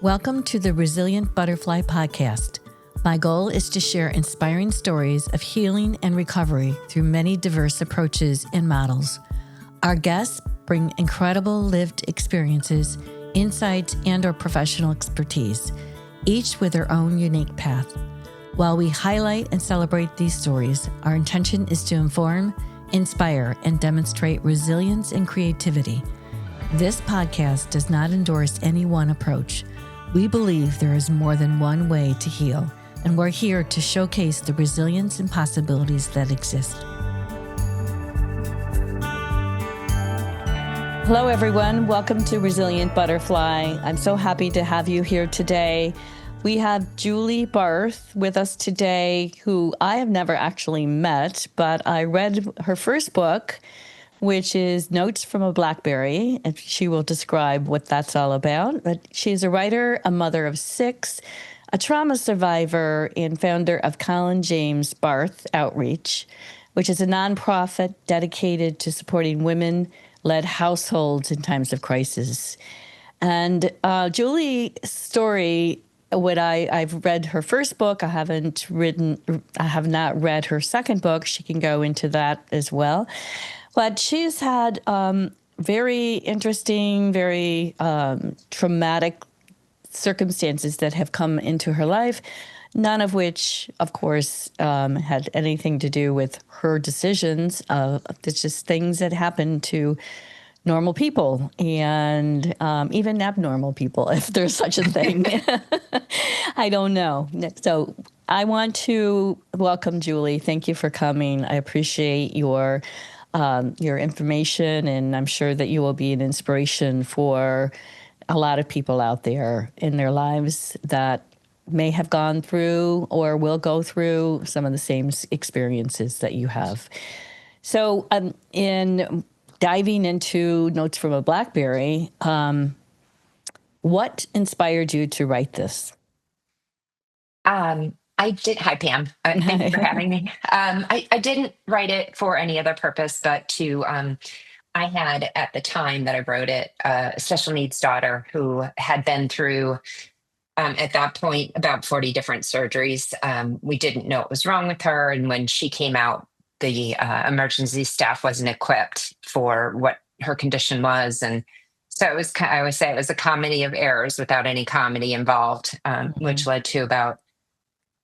Welcome to the Resilient Butterfly Podcast. My goal is to share inspiring stories of healing and recovery through many diverse approaches and models. Our guests bring incredible lived experiences, insights, and/or professional expertise, each with their own unique path. While we highlight and celebrate these stories, our intention is to inform, inspire, and demonstrate resilience and creativity. This podcast does not endorse any one approach. We believe there is more than one way to heal, and we're here to showcase the resilience and possibilities that exist. Hello, everyone. Welcome to Resilient Butterfly. I'm so happy to have you here today. We have Julie Barth with us today, who I have never actually met, but I read her first book, which is Notes from a Blackberry, and she will describe what that's all about. But she's a writer, a mother of 6, a trauma survivor, and founder of Colin James Barth Outreach, which is a nonprofit dedicated to supporting women-led households in times of crisis. And Julie's story, I've read her first book. I have not read her second book. She can go into that as well. But she's had very interesting, very traumatic circumstances that have come into her life, none of which, of course, had anything to do with her decisions. It's just things that happen to normal people and even abnormal people, if there's such a thing. I don't know. So I want to welcome Julie. Thank you for coming. I appreciate your information, and I'm sure that you will be an inspiration for a lot of people out there in their lives that may have gone through or will go through some of the same experiences that you have. So in diving into Notes from a Blackberry, what inspired you to write this? I did. Hi, Pam. Thank you for having me. I didn't write it for any other purpose, but I had at the time that I wrote it, a special needs daughter who had been through, at that point, about 40 different surgeries. We didn't know what was wrong with her. And when she came out, the emergency staff wasn't equipped for what her condition was. And so it was, I always say it was a comedy of errors without any comedy involved, which led to about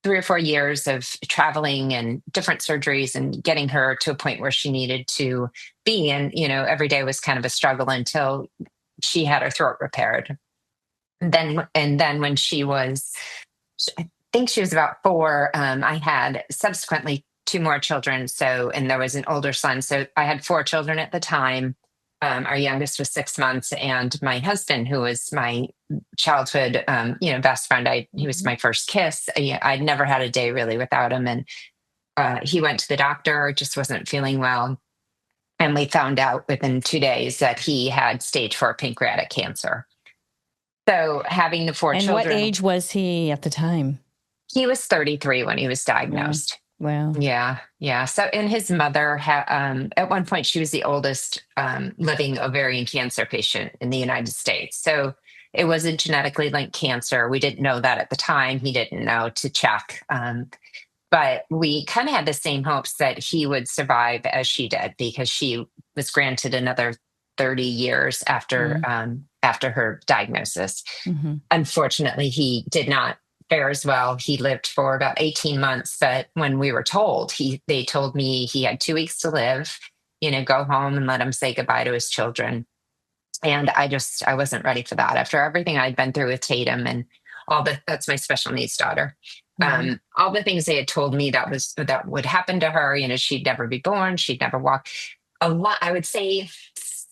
3 or 4 years of traveling and different surgeries and getting her to a point where she needed to be. And, every day was kind of a struggle until she had her throat repaired. And then when she was, I think she was about 4, I had subsequently 2 more children. And there was an older son. So I had 4 children at the time. Our youngest was 6 months, and my husband, who was my childhood, best friend, he was my first kiss. I'd never had a day really without him. And he went to the doctor, just wasn't feeling well. And we found out within 2 days that he had stage 4 pancreatic cancer. So having the 4 children. And what age was he at the time? He was 33 when he was diagnosed. Wow. Yeah. So, and his mother at one point, she was the oldest living ovarian cancer patient in the United States. So it was a genetically linked cancer. We didn't know that at the time. He didn't know to check. But we kind of had the same hopes that he would survive as she did, because she was granted another 30 years after her diagnosis. Mm-hmm. Unfortunately, he did not fare as well. He lived for about 18 months, but when we were told, they told me he had 2 weeks to live, go home and let him say goodbye to his children. And I wasn't ready for that after everything I'd been through with Tatum and that's my special needs daughter. Mm-hmm. All the things they had told me that would happen to her, she'd never be born, she'd never walk. A lot, I would say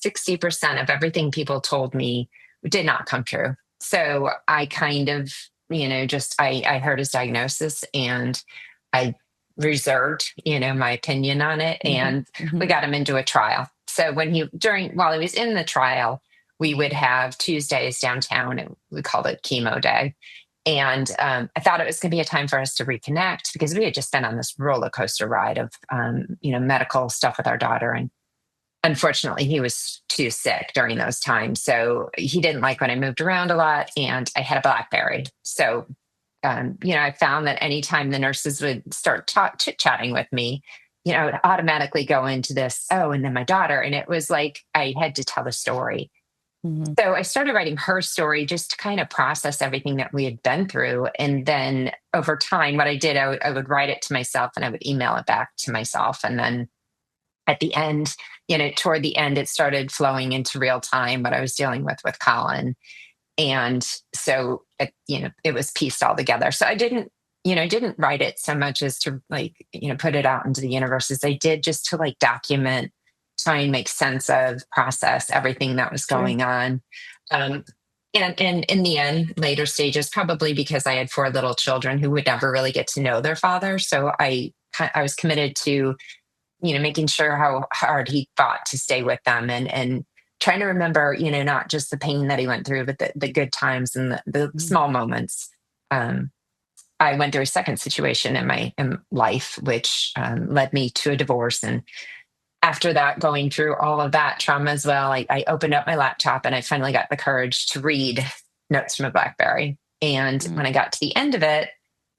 60% of everything people told me did not come true. So I kind of, I heard his diagnosis and I reserved, my opinion on it. And we got him into a trial. So while he was in the trial, we would have Tuesdays downtown, and we called it chemo day. And I thought it was going to be a time for us to reconnect, because we had just been on this roller coaster ride of, medical stuff with our daughter. And unfortunately, he was too sick during those times. So he didn't like when I moved around a lot, and I had a BlackBerry. So, I found that anytime the nurses would start chit chatting with me, I would automatically go into this, oh, and then my daughter. And it was like I had to tell the story. Mhm. So I started writing her story just to kind of process everything that we had been through. And then over time, what I did, I would write it to myself and I would email it back to myself. And then at the end, toward the end, it started flowing into real time what I was dealing with Colin. And so, it was pieced all together. So I didn't write it so much as to like, put it out into the universe as I did just to like document, try and make sense of, process everything that was Sure. going on. Um, and in the end, later stages, probably because I had four little children who would never really get to know their father. So I was committed to, making sure how hard he fought to stay with them and trying to remember, not just the pain that he went through, but the good times and the Mhm. small moments. Um, I went through a second situation in my life, which led me to a divorce. And after that, going through all of that trauma as well, I opened up my laptop and I finally got the courage to read Notes from a Blackberry. And Mhm. when I got to the end of it,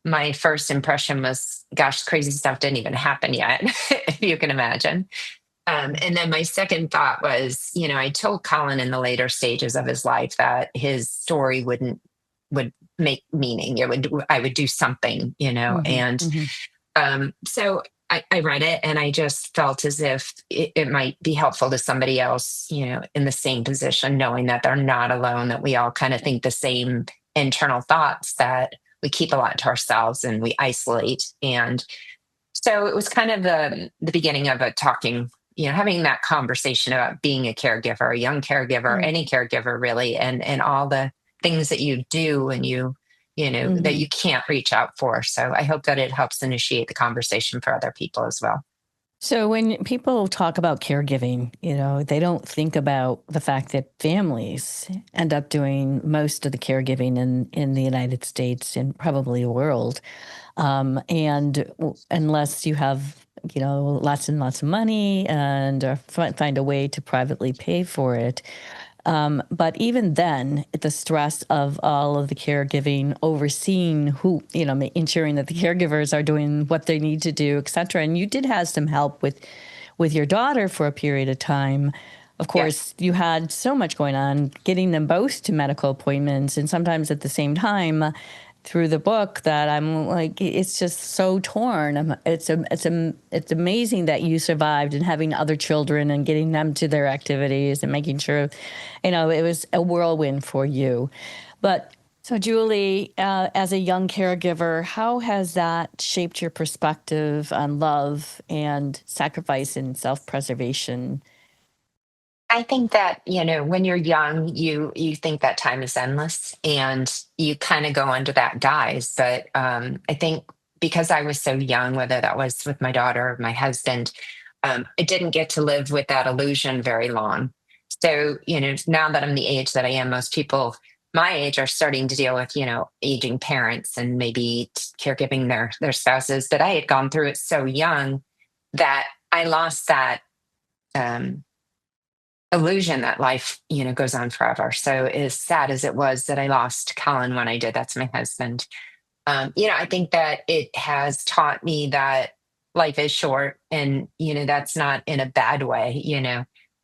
my first impression was, gosh, crazy stuff didn't even happen yet, if you can imagine. And then my second thought was, I told Colin in the later stages of his life that his story would make meaning. I would do something, Mhm. and Mhm. so I read it and I just felt as if it might be helpful to somebody else, in the same position, knowing that they're not alone, that we all kind of think the same internal thoughts, that we keep a lot to ourselves and we isolate. And so it was kind of the beginning of a talking, having that conversation about being a caregiver, a young caregiver, Mm. any caregiver really, and all the things that you do and that Mhm. you can't reach out for. So I hope that it helps initiate the conversation for other people as well. So when people talk about caregiving, they don't think about the fact that families end up doing most of the caregiving in the United States and probably the world. And unless you have, lots and lots of money and find a way to privately pay for it. But even then, the stress of all of the caregiving, overseeing who, ensuring that the caregivers are doing what they need to do, et cetera. And you did have some help with your daughter for a period of time. Of Yes. course, you had so much going on, getting them both to medical appointments, and sometimes at the same time through the book that I'm like, it's just so torn. It's amazing that you survived and having other children and getting them to their activities and making sure, it was a whirlwind for you. But so, Julie, as a young caregiver, how has that shaped your perspective on love and sacrifice and self-preservation? I think that, when you're young, you think that time is endless and you kind of go under that guise. But I think because I was so young, whether that was with my daughter or my husband, I didn't get to live with that illusion very long. So, now that I'm the age that I am, most people my age are starting to deal with, aging parents and maybe caregiving their spouses. But I had gone through it so young that I lost that um, illusion that life, goes on forever. So as sad as it was that I lost Colin when I did, that's my husband. I think that it has taught me that life is short, and that's not in a bad way.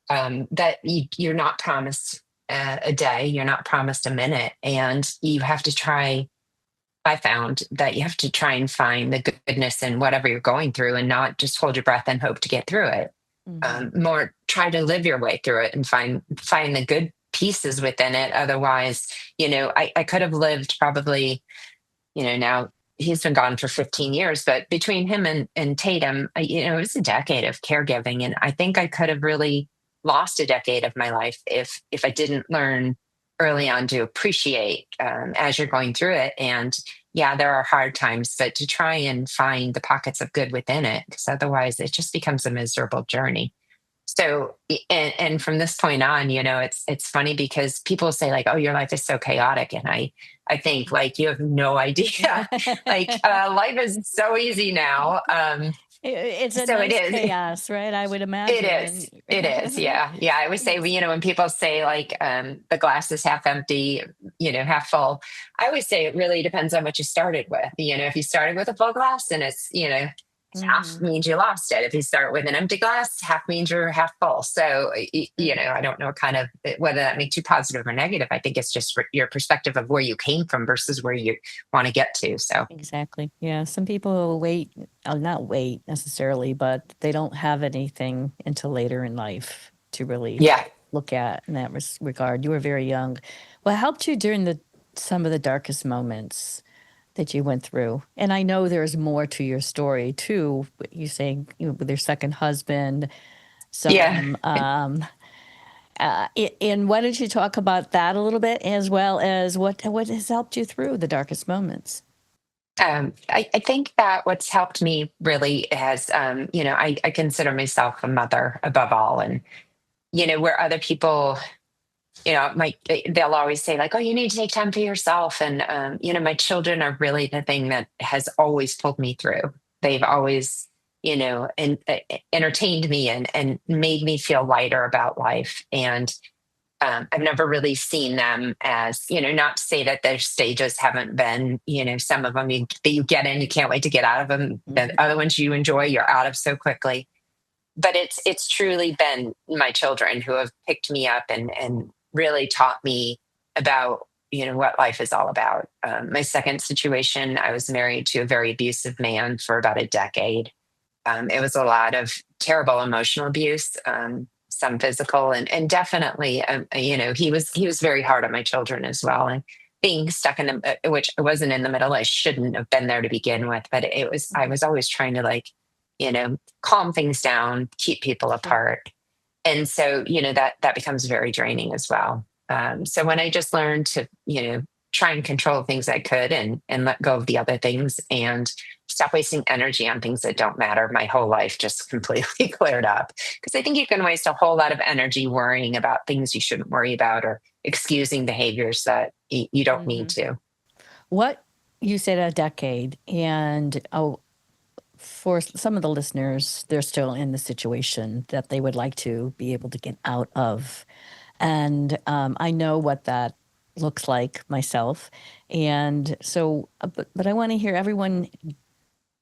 That you're not promised a day, you're not promised a minute, and you have to try. I found that you have to try and find the goodness in whatever you're going through, and not just hold your breath and hope to get through it. Hmm. More try to live your way through it and find the good pieces within it. Otherwise, I could have lived probably, now he's been gone for 15 years, but between him and Tatum, it was a decade of caregiving. And I think I could have really lost a decade of my life if I didn't learn early on to appreciate as you're going through it. And yeah, there are hard times, but to try and find the pockets of good within it, because otherwise it just becomes a miserable journey. So, and from this point on, it's funny because people say like, "Oh, your life is so chaotic," and I think like you have no idea. Like life is so easy now. It's a So it nice is. chaos, right? I would It imagine. is. It is. Yeah. Yeah. I would say, Yes. when people say like the glass is half empty, half full, I always say it really depends on what you started with. If you started with a full glass, then it's, half Hmm. means you lost it. If you start with an empty glass, half means you're half full. So, I don't know whether that makes you positive or negative. I think it's just your perspective of where you came from versus where you want to get to. So, Exactly. Yeah. Some people wait, not wait necessarily, but they don't have anything until later in life to really yeah. look at in that regard. You were very young. What helped you during some of the darkest moments that you went through? And I know there's more to your story too. You saying with your second husband, Yeah. some and why don't you talk about that a little bit, as well as what has helped you through the darkest moments? I think that what's helped me really has, I consider myself a mother above all. And, where other people, they'll always say, like, oh, you need to take time for yourself. And, my children are really the thing that has always pulled me through. They've always, entertained me and made me feel lighter about life. And I've never really seen them as, not to say that their stages haven't been, some of them that you get in, you can't wait to get out of them. The Mhm. other ones you enjoy, you're out of so quickly. But it's truly been my children who have picked me up and really taught me about, what life is all about. My second situation, I was married to a very abusive man for about a decade. It was a lot of terrible emotional abuse, some physical, and definitely, he was very hard on my children as well. And being stuck in which I wasn't in the middle, I shouldn't have been there to begin with. But I Mhm. was always trying to like, calm things down, keep people Sure. apart, and so that becomes very draining as well. So when I just learned to try and control things I could and let go of the other things and stop wasting energy on things that don't matter, my whole life just completely cleared up. Because I think you can waste a whole lot of energy worrying about things you shouldn't worry about or excusing behaviors that you don't need Mhm. to. What you said a decade, and for some of the listeners, they're still in the situation that they would like to be able to get out of. And I know what that looks like myself. And so, but I want to hear everyone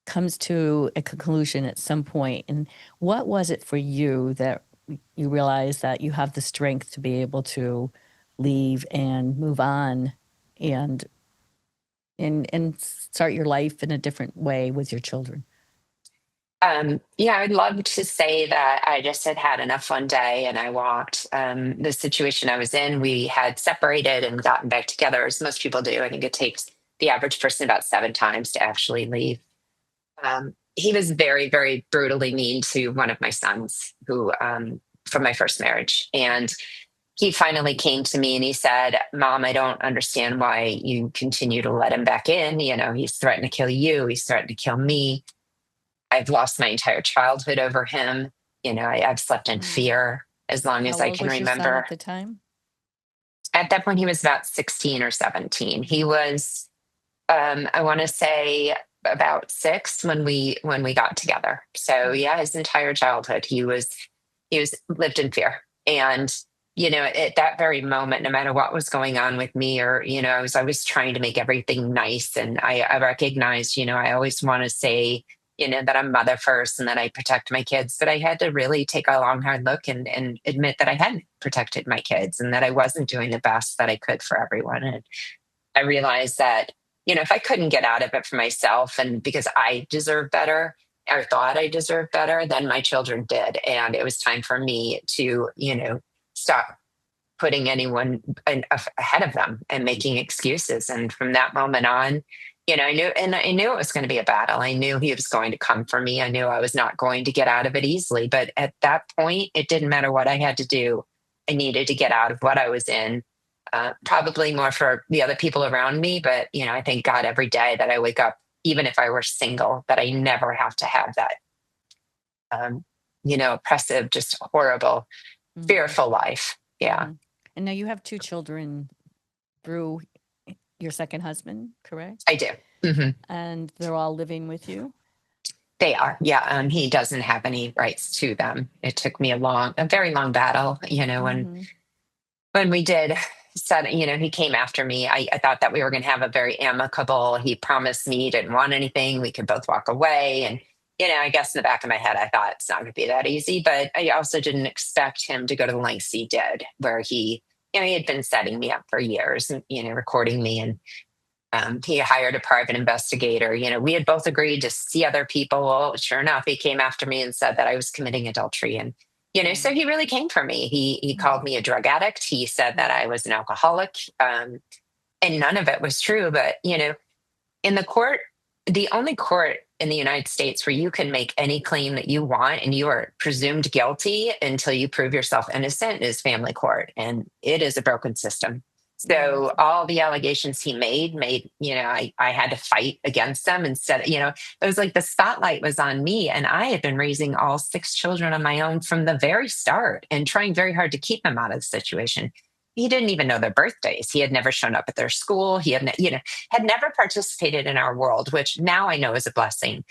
comes to a conclusion at some point. And what was it for you that you realized that you have the strength to be able to leave and move on and and start your life in a different way with your children? Yeah, I'd love to say that I just had enough one day and I walked. The situation I was in, we had separated and gotten back together, as most people do. I think it takes the average person about 7 times to actually leave. He was very, very brutally mean to one of my sons, who from my first marriage. And he finally came to me and he said, Mom, I don't understand why you continue to let him back in. He's threatened to kill you, he's threatened to kill me. I've lost my entire childhood over him. I've slept in Mm. fear as long How as I old can was your son remember. at the time? At that point, he was about 16 or 17. He was, I want to say, about 6 when we got together. So Mm. yeah, his entire childhood, he was lived in fear. And at that very moment, no matter what was going on with me, or I was trying to make everything nice, and I recognized, I always want to say, that I'm mother first and that I protect my kids. But I had to really take a long, hard look and admit that I hadn't protected my kids and that I wasn't doing the best that I could for everyone. And I realized that, if I couldn't get out of it for myself and because I deserved better or thought I deserved better, then my children did. And it was time for me to, stop putting anyone ahead of them and making excuses. And from that moment on, I knew it was going to be a battle. I knew he was going to come for me. I knew I was not going to get out of it easily. But at that point, it didn't matter what I had to do. I needed to get out of what I was in. Probably more for the other people around me, but I thank God every day that I wake up, even if I were single, that I never have to have that, um, oppressive, just horrible, Mhm. fearful life. Yeah, Mhm. And now you have two children through your second husband, correct? I do. Hmm. And they're all living with you? They are. Yeah. He doesn't have any rights to them. It took me a very long battle, Hmm. when we did set, he came after me. I thought that we were going to have a very amicable, he promised me he didn't want anything. We could both walk away. And, I guess in the back of my head, I thought it's not going to be that easy, but I also didn't expect him to go to the lengths he did, where he had been setting me up for years and, recording me. And he hired a private investigator. We had both agreed to see other people. Well, sure enough, he came after me and said that I was committing adultery. And, so he really came for me. He called me a drug addict. He said that I was an alcoholic. And none of it was true. But, in the court, the only court in the United States where you can make any claim that you want and you are presumed guilty until you prove yourself innocent is family court. And it is a broken system. Right. So all the allegations he made, I had to fight against them instead. It was like the spotlight was on me. And I had been raising all six children on my own from the very start and trying very hard to keep them out of the situation. He didn't even know their birthdays. He had never shown up at their school. He had never participated in our world, which now I know is a blessing.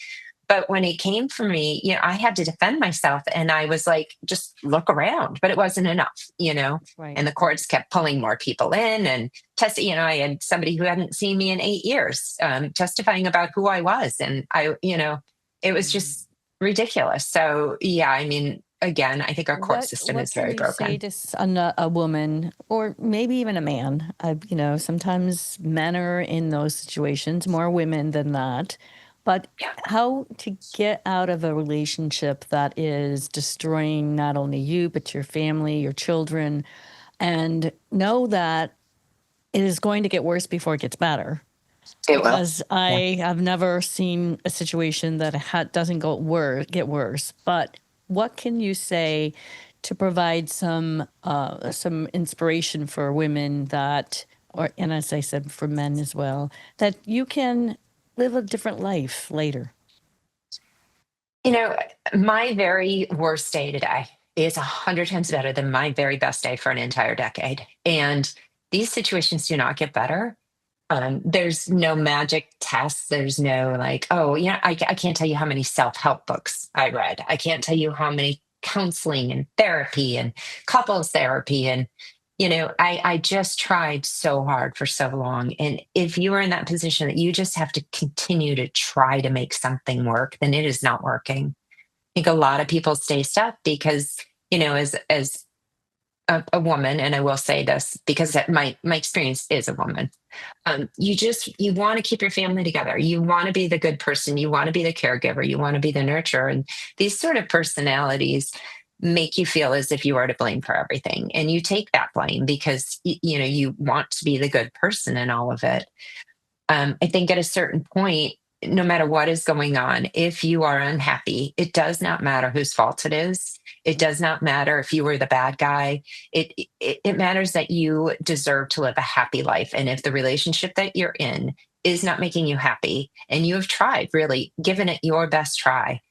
But when he came for me, I had to defend myself, and I was like, just look around, but it wasn't enough. Right. And the courts kept pulling more people in and testing. I had somebody who hadn't seen me in 8 years testifying about who I was. And it was Mm. just ridiculous. So, yeah, I mean, again, I think our court What system what is can very you say broken. to a woman, or maybe even a man? Sometimes men are in those situations, more women than that. But Yeah. how to get out of a relationship that is destroying not only you, but your family, your children, and know that it is going to get worse before it gets better. It will. Because Yeah. I have never seen a situation that doesn't get worse. But what can you say to provide some inspiration for women that, or and as I said, for men as well, that you can live a different life later? You know, my very worst day today is 100 times better than my very best day for an entire decade. And these situations do not get better. There's no magic tests. There's no like, oh, yeah, I can't tell you how many self-help books I read. I can't tell you how many counseling and therapy and couples therapy. And, I just tried so hard for so long. And if you are in that position that you just have to continue to try to make something work, then it is not working. I think a lot of people stay stuck because, as a woman, and I will say this because my experience is a woman. You want to keep your family together. You want to be the good person. You want to be the caregiver. You want to be the nurturer. And these sort of personalities make you feel as if you are to blame for everything, and you take that blame because you want to be the good person in all of it. I think at a certain point, no matter what is going on, if you are unhappy, it does not matter whose fault it is. It does not matter if you were the bad guy. It matters that you deserve to live a happy life. And if the relationship that you're in is not making you happy and you have tried, really given it your best try,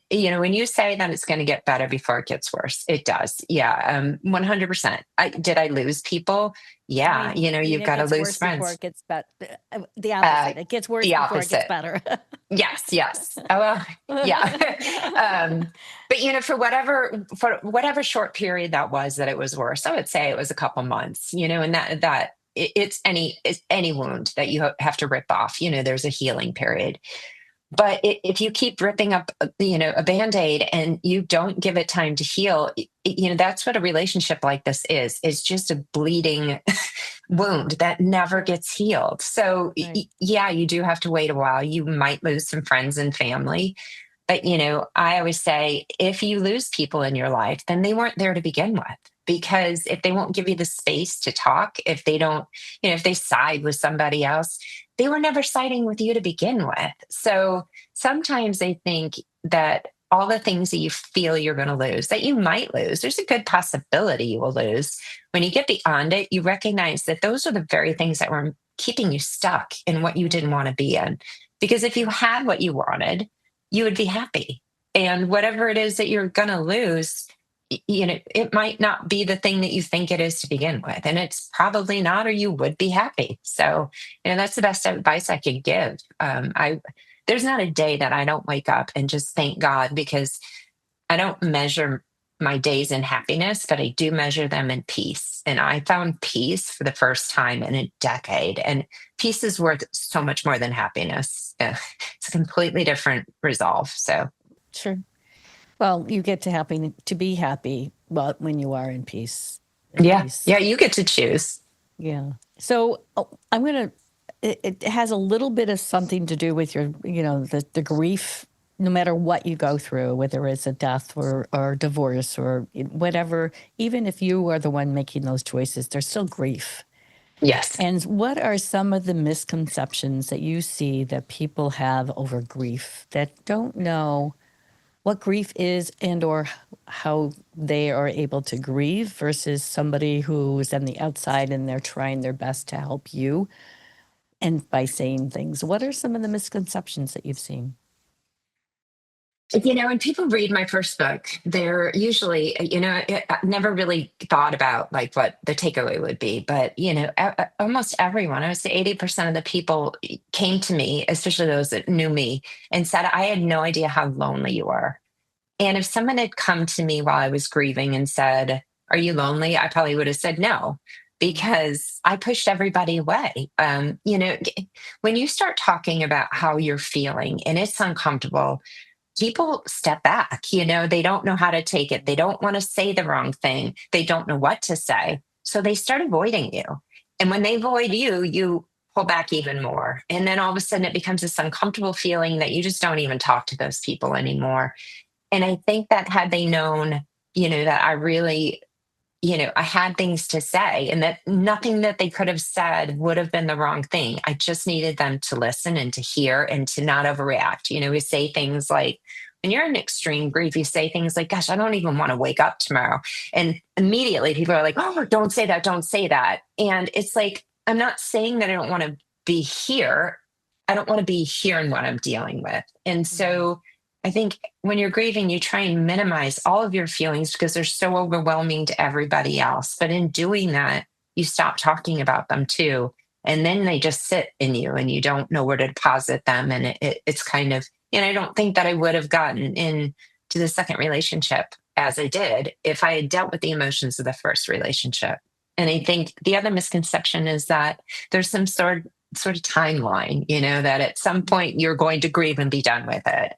when you say that it's going to get better before it gets worse, it does. Yeah. 100%. Did I lose people? Yeah. You mean You've it got to gets lose worse before friends. it gets better? The Uh, opposite. It gets worse the before it gets opposite. better. Yes, yes. Oh, well, yeah. But for whatever short period that was that it was worse, I would say it was a couple months. And it's any wound that you have to rip off. There's a healing period. But if you keep ripping up, a band-aid and you don't give it time to heal, that's what a relationship like this is. It's just a bleeding wound that never gets healed. So, Right. yeah, you do have to wait a while. You might lose some friends and family. But, I always say if you lose people in your life, then they weren't there to begin with. Because if they won't give you the space to talk, if they don't, if they side with somebody else, they were never siding with you to begin with. So sometimes I think that all the things that you feel you're going to lose, that you might lose, there's a good possibility you will lose. When you get beyond it, you recognize that those are the very things that were keeping you stuck in what you didn't want to be in. Because if you had what you wanted, you would be happy. And whatever it is that you're going to lose, it might not be the thing that you think it is to begin with. And it's probably not, or you would be happy. So, that's the best advice I could give. there's not a day that I don't wake up and just thank God, because I don't measure my days in happiness, but I do measure them in peace. And I found peace for the first time in a decade. And peace is worth so much more than happiness. It's a completely different resolve. So, Sure. Well, you get to be happy, well, when you are in peace. yeah. Yeah. You get to choose. Yeah. So I'm gonna. It has a little bit of something to do with your, the grief. No matter what you go through, whether it's a death or divorce or whatever, even if you are the one making those choices, there's still grief. Yes. And what are some of the misconceptions that you see that people have over grief that don't know what grief is and or how they are able to grieve versus somebody who is on the outside and they're trying their best to help you and by saying things? What are some of the misconceptions that you've seen? When people read my first book, they're usually, I never really thought about like what the takeaway would be, but almost everyone, I would say 80% of the people came to me, especially those that knew me, and said, I had no idea how lonely you were. And if someone had come to me while I was grieving and said, are you lonely? I probably would have said no, because I pushed everybody away. When you start talking about how you're feeling and it's uncomfortable, people step back. They don't know how to take it. They don't want to say the wrong thing. They don't know what to say. So they start avoiding you. And when they avoid you, you pull back even more. And then all of a sudden it becomes this uncomfortable feeling that you just don't even talk to those people anymore. And I think that had they known, that I really, I had things to say, and that nothing that they could have said would have been the wrong thing. I just needed them to listen and to hear and to not overreact. We say things like, when you're in extreme grief, you say things like, gosh, I don't even want to wake up tomorrow. And immediately people are like, oh, don't say that. Don't say that. And it's like, I'm not saying that I don't want to be here. I don't want to be hearing what I'm dealing with. And so I think when you're grieving, you try and minimize all of your feelings because they're so overwhelming to everybody else. But in doing that, you stop talking about them too. And then they just sit in you and you don't know where to deposit them. And it's kind of, I don't think that I would have gotten into the second relationship as I did if I had dealt with the emotions of the first relationship. And I think the other misconception is that there's some sort of timeline, that at some point you're going to grieve and be done with it.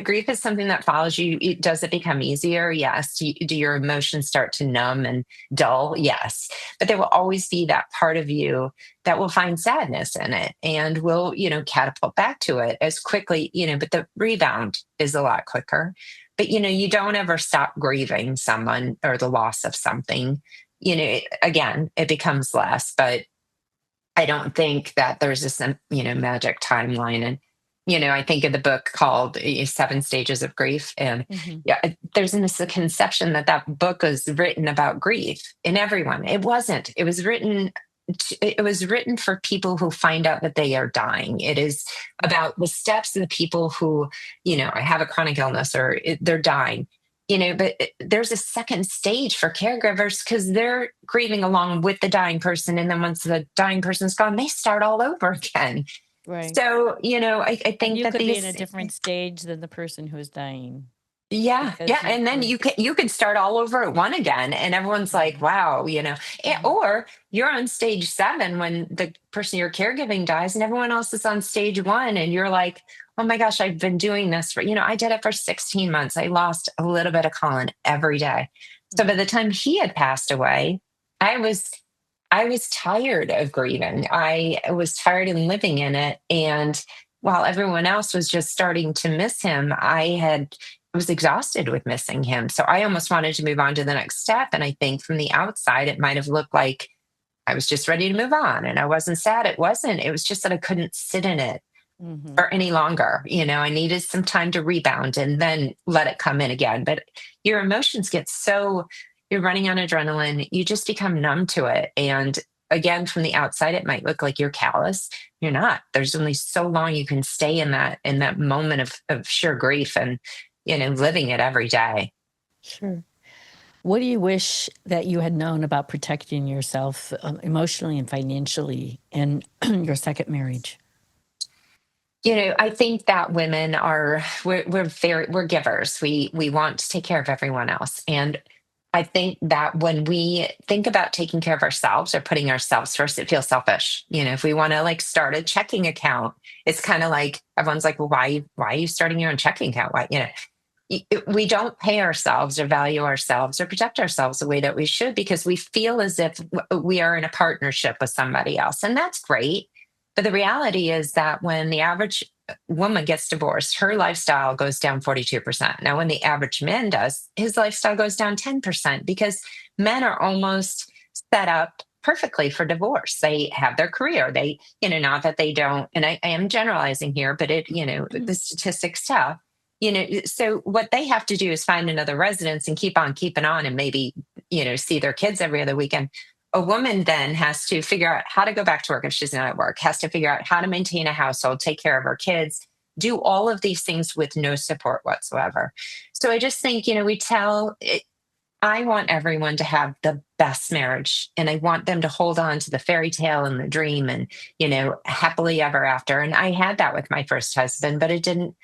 Grief is something that follows you. Does it become easier? Yes. Do your emotions start to numb and dull? Yes. But there will always be that part of you that will find sadness in it and will, catapult back to it as quickly, but the rebound is a lot quicker. But, you don't ever stop grieving someone or the loss of something. Again, it becomes less, but I don't think that there's this, magic timeline. And, I think of the book called Seven Stages of Grief. And yeah, there's a misconception that book was written about grief in everyone. It wasn't. It was written for people who find out that they are dying. It is about the steps of the people who, have a chronic illness or they're dying. But there's a second stage for caregivers because they're grieving along with the dying person. And then once the dying person's gone, they start all over again. Right. So, I think You that could be in a different stage than the person who's dying. yeah, yeah. And then you can start all over at one again. And everyone's like, wow, or you're on stage 7 when the person you're caregiving dies and everyone else is on stage 1. And you're like, oh my gosh, I've been doing this for, I did it for 16 months. I lost a little bit of Colin every day. So by the time he had passed away, I was tired of grieving. I was tired of living in it. And while everyone else was just starting to miss him, I was exhausted with missing him. So I almost wanted to move on to the next step. And I think from the outside, it might have looked like I was just ready to move on and I wasn't sad. It wasn't. It was just that I couldn't sit in it for any longer. I needed some time to rebound and then let it come in again. But your emotions get you're running on adrenaline, you just become numb to it. And again, from the outside, it might look like you're callous. You're not. There's only so long you can stay in that moment of sheer grief and, living it every day. Sure. What do you wish that you had known about protecting yourself emotionally and financially in your second marriage? I think that women we're givers. We want to take care of everyone else. And I think that when we think about taking care of ourselves or putting ourselves first, it feels selfish. If we want to like start a checking account, it's kind of like everyone's like, well, why are you starting your own checking account? We don't pay ourselves or value ourselves or protect ourselves the way that we should because we feel as if we are in a partnership with somebody else. And that's great. But the reality is that when the average woman gets divorced, her lifestyle goes down 42%. Now, when the average man does, his lifestyle goes down 10% because men are almost set up perfectly for divorce. They have their career. Not that they don't, and I am generalizing here, but the statistics tell so what they have to do is find another residence and keep on keeping on and maybe see their kids every other weekend. A woman then has to figure out how to go back to work if she's not at work, has to figure out how to maintain a household, take care of her kids, do all of these things with no support whatsoever. So I just think I want everyone to have the best marriage and I want them to hold on to the fairy tale and the dream and happily ever after. And I had that with my first husband, but it didn't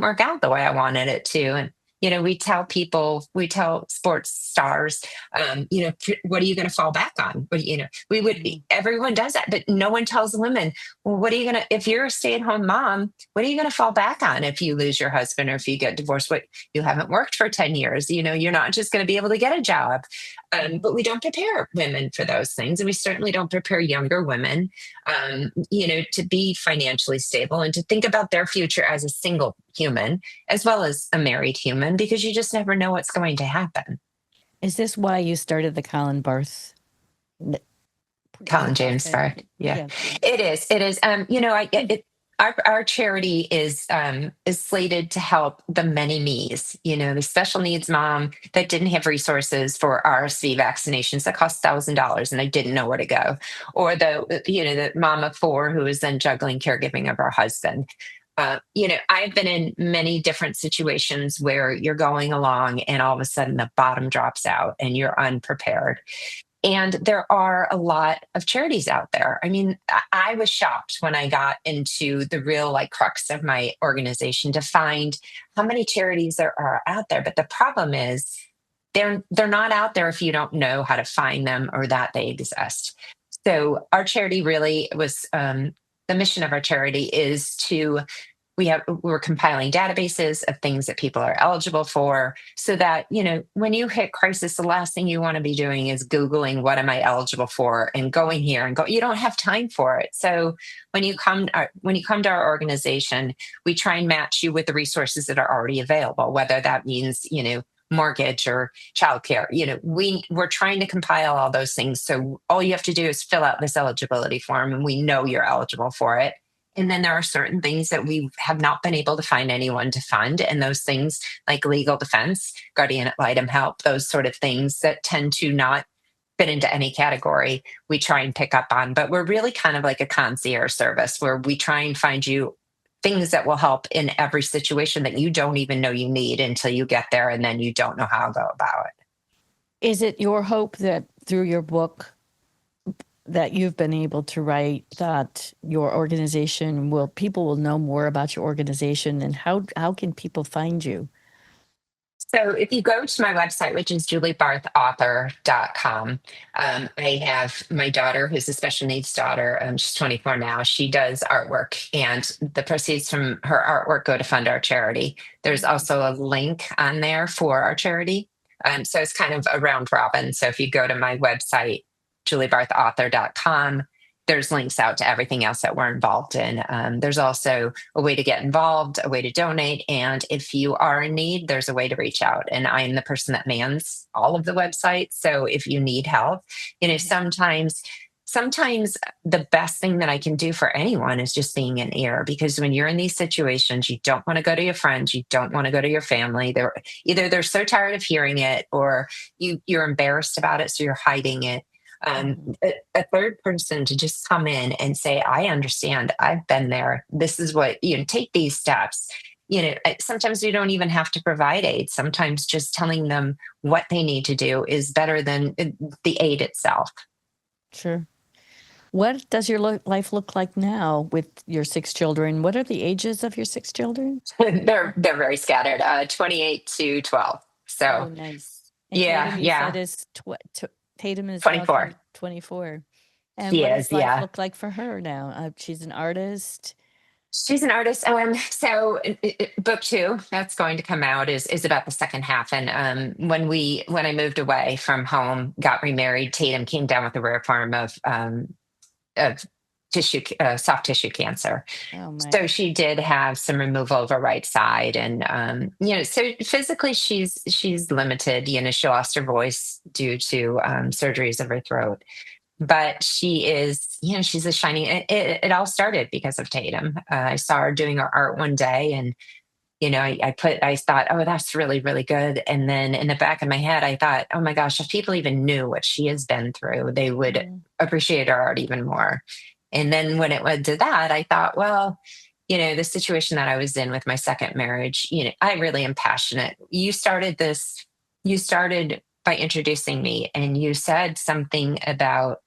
work out the way I wanted it to. And we tell sports stars, what are you going to fall back on? Everyone does that, but no one tells women, well, if you're a stay-at-home mom, what are you going to fall back on if you lose your husband or if you get divorced? What, you haven't worked for 10 years, you're not just going to be able to get a job. But we don't prepare women for those things. And we certainly don't prepare younger women, to be financially stable and to think about their future as a single human as well as a married human, because you just never know what's going to happen. Is this why you started the Colin Barth? Colin James Barth. Yeah, it is. It is. Our charity is slated to help the many me's, the special needs mom that didn't have resources for RSV vaccinations that cost $1,000 and they didn't know where to go, or the mom of four who is then juggling caregiving of her husband. I've been in many different situations where you're going along and all of a sudden the bottom drops out and you're unprepared. And there are a lot of charities out there. I mean, I was shocked when I got into the real crux of my organization to find how many charities there are out there. But the problem is they're not out there if you don't know how to find them or that they exist. So our charity really was the mission of our charity is we're compiling databases of things that people are eligible for so that, when you hit crisis, the last thing you want to be doing is Googling, what am I eligible for? And going here and you don't have time for it. So when you come to our organization, we try and match you with the resources that are already available, whether that means, mortgage or childcare. We're trying to compile all those things. So all you have to do is fill out this eligibility form and we know you're eligible for it. And then there are certain things that we have not been able to find anyone to fund. And those things like legal defense, guardian ad litem help, those sort of things that tend to not fit into any category, we try and pick up on. But we're really kind of like a concierge service where we try and find you things that will help in every situation that you don't even know you need until you get there. And then you don't know how to go about it. Is it your hope that through your book that you've been able to write that your organization people will know more about your organization, and how can people find you? So if you go to my website, which is juliebarthauthor.com, I have my daughter, who's a special needs daughter. She's 24 now. She does artwork, and the proceeds from her artwork go to fund our charity. There's also a link on there for our charity. So it's kind of a round robin. So if you go to my website, juliebarthauthor.com, there's links out to everything else that we're involved in. There's also a way to get involved, a way to donate. And if you are in need, there's a way to reach out. And I'm the person that mans all of the websites. So if you need help, sometimes the best thing that I can do for anyone is just being an ear, because when you're in these situations, you don't want to go to your friends, you don't want to go to your family. They're so tired of hearing it, or you're embarrassed about it, so you're hiding it. A third person to just come in and say, I understand, I've been there, this is what, take these steps. Sometimes you don't even have to provide aid. Sometimes just telling them what they need to do is better than the aid itself. Sure. what does your life look like now with your 6 children? What are the ages of your 6 children? They're very scattered. 28 to 12. Oh, So nice. And yeah, Tatum, you said yeah, is Tatum is now 24. 24. And She what does is, life yeah. look like for her now? She's an artist. She's an artist. So book two that's going to come out is about the second half. And when I moved away from home, got remarried, Tatum came down with a rare form of soft tissue cancer. Oh my. So she did have some removal of her right side, and so physically she's limited. She lost her voice due to surgeries of her throat, but she is, she's a shining. It all started because of Tatum. I saw her doing her art one day, and I thought, oh, that's really, really good. And then in the back of my head, I thought, oh my gosh, if people even knew what she has been through, they would Mm, appreciate her art even more. And then when it went to that, I thought, well, the situation that I was in with my second marriage, I really am passionate. You started by introducing me, and you said something about,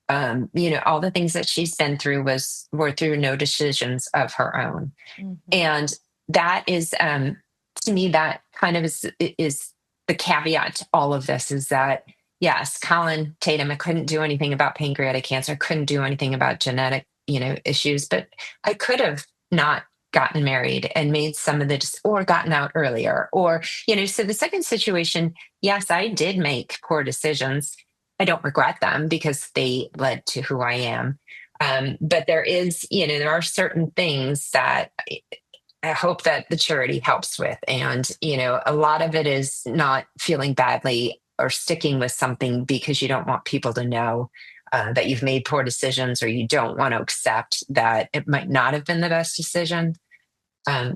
all the things that she's been through were through no decisions of her own. mhm. And that is, to me, that kind of is the caveat to all of this, is that yes, Colin Tatum, I couldn't do anything about pancreatic cancer, I couldn't do anything about genetic issues, but I could have not gotten married and made some of the or gotten out earlier, or so the second situation, yes, I did make poor decisions. I don't regret them because they led to who I am. But there are certain things that I hope that the charity helps with. And, a lot of it is not feeling badly or sticking with something because you don't want people to know that you've made poor decisions, or you don't want to accept that it might not have been the best decision.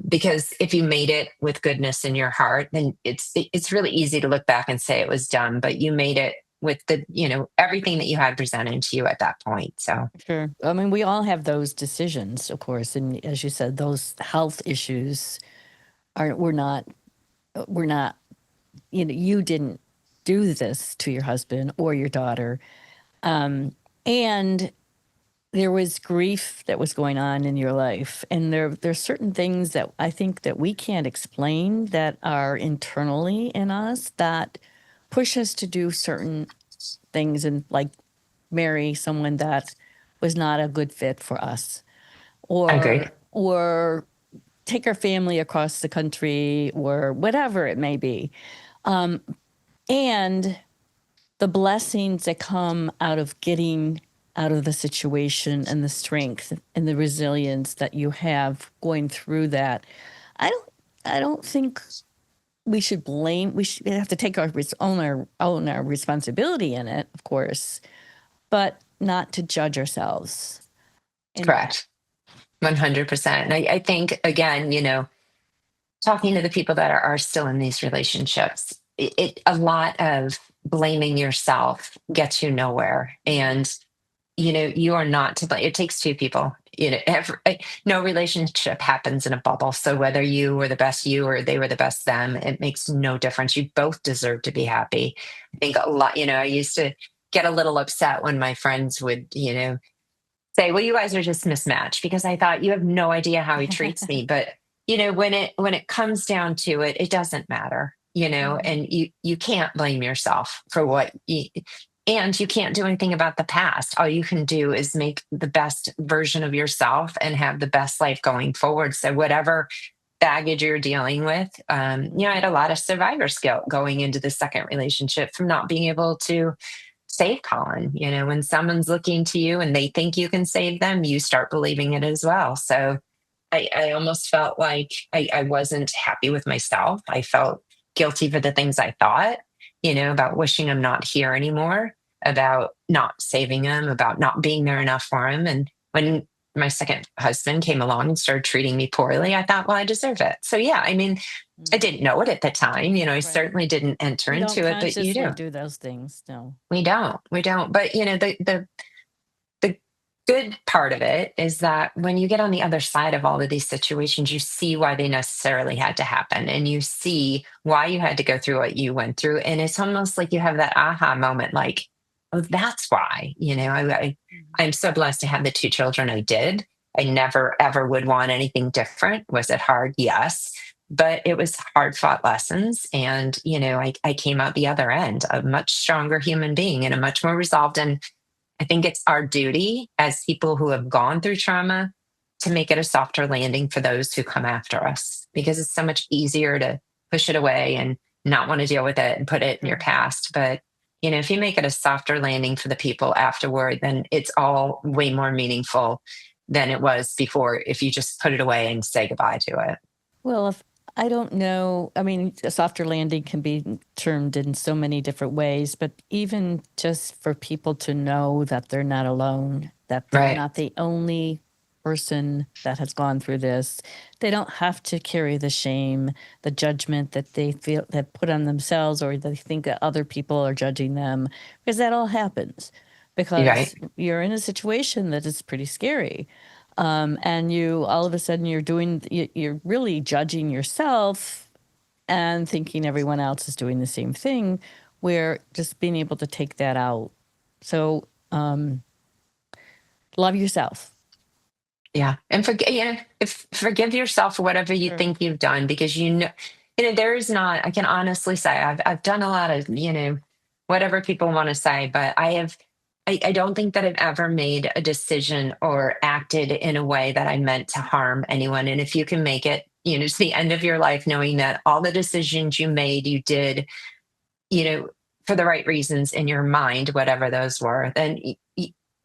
Because if you made it with goodness in your heart, then it's really easy to look back and say it was dumb, but you made it with everything that you had presented to you at that point. So Sure. I mean, we all have those decisions, of course. And as you said, those health issues we're not, you didn't do this to your husband or your daughter. And there was grief that was going on in your life. And there's certain things that I think that we can't explain that are internally in us that push us to do certain things and like marry someone that was not a good fit for us, I agree. or take our family across the country, or whatever it may be. And the blessings that come out of getting out of the situation, and the strength and the resilience that you have going through that. I don't think we should have to take own our responsibility in it, of course, but not to judge ourselves. And Correct. 100%. And I think, again, talking to the people that are still in these relationships, a lot of blaming yourself gets you nowhere. And, you are not to blame. It takes two people. No relationship happens in a bubble. So whether you were the best you or they were the best them, it makes no difference. You both deserve to be happy. I think a lot, I used to get a little upset when my friends would, say, well, you guys are just mismatched, because I thought, you have no idea how he treats me. But when it comes down to it, it doesn't matter, Mhm. and you can't blame yourself for and you can't do anything about the past. All you can do is make the best version of yourself and have the best life going forward. So whatever baggage you're dealing with, I had a lot of survivor's guilt going into the second relationship from not being able to save Colin. When someone's looking to you and they think you can save them, you start believing it as well. So I almost felt like I wasn't happy with myself. I felt guilty for the things I thought, about wishing I'm not here anymore, about not saving him, about not being there enough for him. And when my second husband came along and started treating me poorly, I thought, well, I deserve it. So yeah, I mean, I Mm, didn't know it at the time. I right. certainly didn't enter We don't into it, but you consciously do. do those things. No. We don't. But the good part of it is that when you get on the other side of all of these situations, you see why they necessarily had to happen, and you see why you had to go through what you went through. And it's almost like you have that aha moment, like, oh, that's why, I'm so blessed to have the 2 children I did. I never ever would want anything different. Was it hard? Yes. But it was hard fought lessons. And, I came out the other end a much stronger human being and a much more resolved. And I think it's our duty as people who have gone through trauma to make it a softer landing for those who come after us, because it's so much easier to push it away and not want to deal with it and put it in your past. But, if you make it a softer landing for the people afterward, then it's all way more meaningful than it was before if you just put it away and say goodbye to it. Well, if I don't know, I mean, a softer landing can be termed in so many different ways, but even just for people to know that they're not alone, that they're Right. not the only person that has gone through this. They don't have to carry the shame, the judgment that they feel that put on themselves, or they think that other people are judging them, because that all happens You're right. because you're in a situation that is pretty scary. And you all of a sudden you're really judging yourself and thinking everyone else is doing the same thing, where just being able to take that out. So love yourself. Yeah. And forgive yourself for whatever you Sure. think you've done, because there is not, I can honestly say I've done a lot of, whatever people want to say, but I don't think that I've ever made a decision or acted in a way that I meant to harm anyone. And if you can make it, to the end of your life, knowing that all the decisions you made, you did, for the right reasons in your mind, whatever those were, then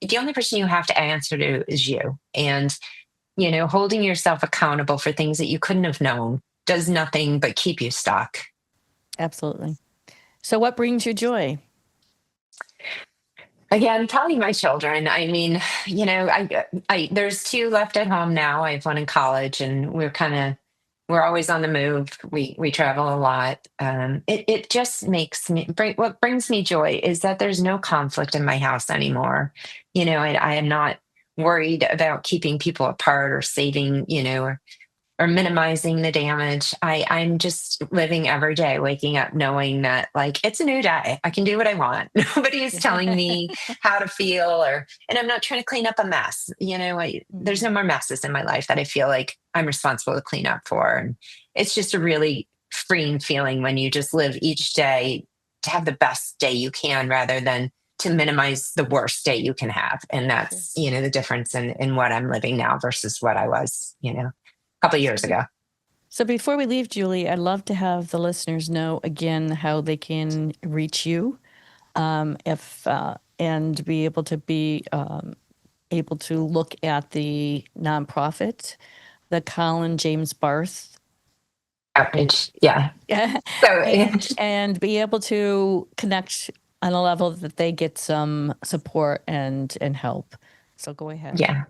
the only person you have to answer to is you. And, holding yourself accountable for things that you couldn't have known does nothing but keep you stuck. Absolutely. So what brings you joy? Again, probably my children. I mean, there's 2 left at home now. I have one in college, and we're always on the move. We travel a lot. It just what brings me joy is that there's no conflict in my house anymore. I am not worried about keeping people apart or saving, or minimizing the damage. I'm just living every day, waking up knowing that, like, it's a new day. I can do what I want. Nobody is telling me how to feel, and I'm not trying to clean up a mess. There's no more messes in my life that I feel like I'm responsible to clean up for. And it's just a really freeing feeling when you just live each day to have the best day you can, rather than to minimize the worst day you can have. And that's, the difference in what I'm living now versus what I was, couple of years ago. So before we leave, Julie, I'd love to have the listeners know again how they can reach you, and be able to look at the nonprofit, the Colin James Barth Outreach. Yeah. So and be able to connect on a level that they get some support and help. So go ahead. Yeah.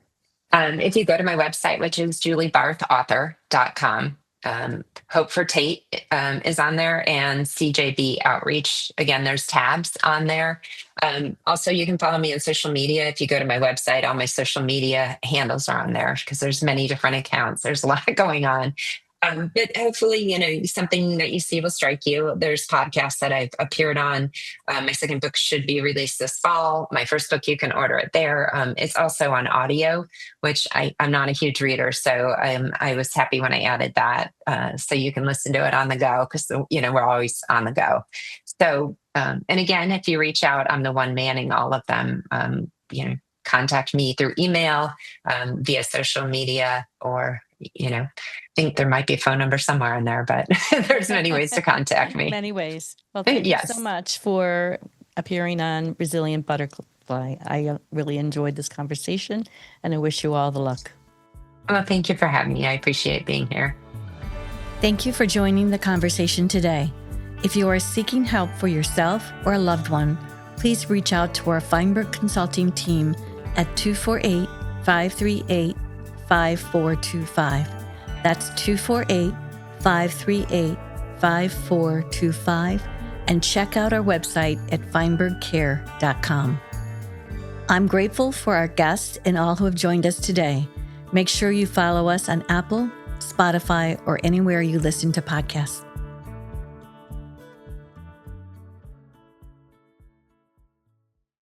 If you go to my website, which is juliebarthauthor.com, Hope for Tate is on there, and CJB Outreach. Again, there's tabs on there. Also, you can follow me on social media. If you go to my website, all my social media handles are on there, because there's many different accounts. There's a lot going on. But hopefully, something that you see will strike you. There's podcasts that I've appeared on. My second book should be released this fall. My first book, you can order it there. It's also on audio, which I'm not a huge reader. So I was happy when I added that. So you can listen to it on the go, because, we're always on the go. So, and again, if you reach out, I'm the one manning all of them. Contact me through email, via social media, or, I think there might be a phone number somewhere in there, but there's many ways to contact me. Many ways. Well, thank you so much for appearing on Resilient Butterfly. I really enjoyed this conversation, and I wish you all the luck. Well, thank you for having me. I appreciate being here. Thank you for joining the conversation today. If you are seeking help for yourself or a loved one, please reach out to our Feinberg Consulting team at 248-538-5425. That's 248-538-5425, and check out our website at feinbergcare.com. I'm grateful for our guests and all who have joined us today. Make sure you follow us on Apple, Spotify, or anywhere you listen to podcasts.